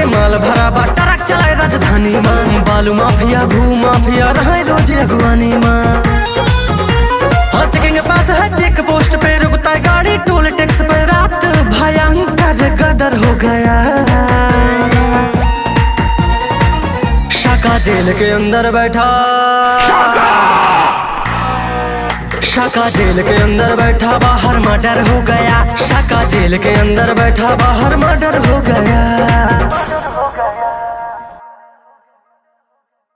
माल भरा बा ट्रक चलाए राजधानी में। बालू माफिया भू माफिया रहे रोज अगवानी में। हाँ चेकिंग पास है चेक पोस्ट पे रुकता है गाड़ी टोल टैक्स पे। रात भयंकर गदर हो गया। शाका जेल के अंदर बैठा, शाका जेल के अंदर बैठा बाहर मर्डर हो गया। शाका जेल के अंदर बैठा बाहर मर्डर हो गया।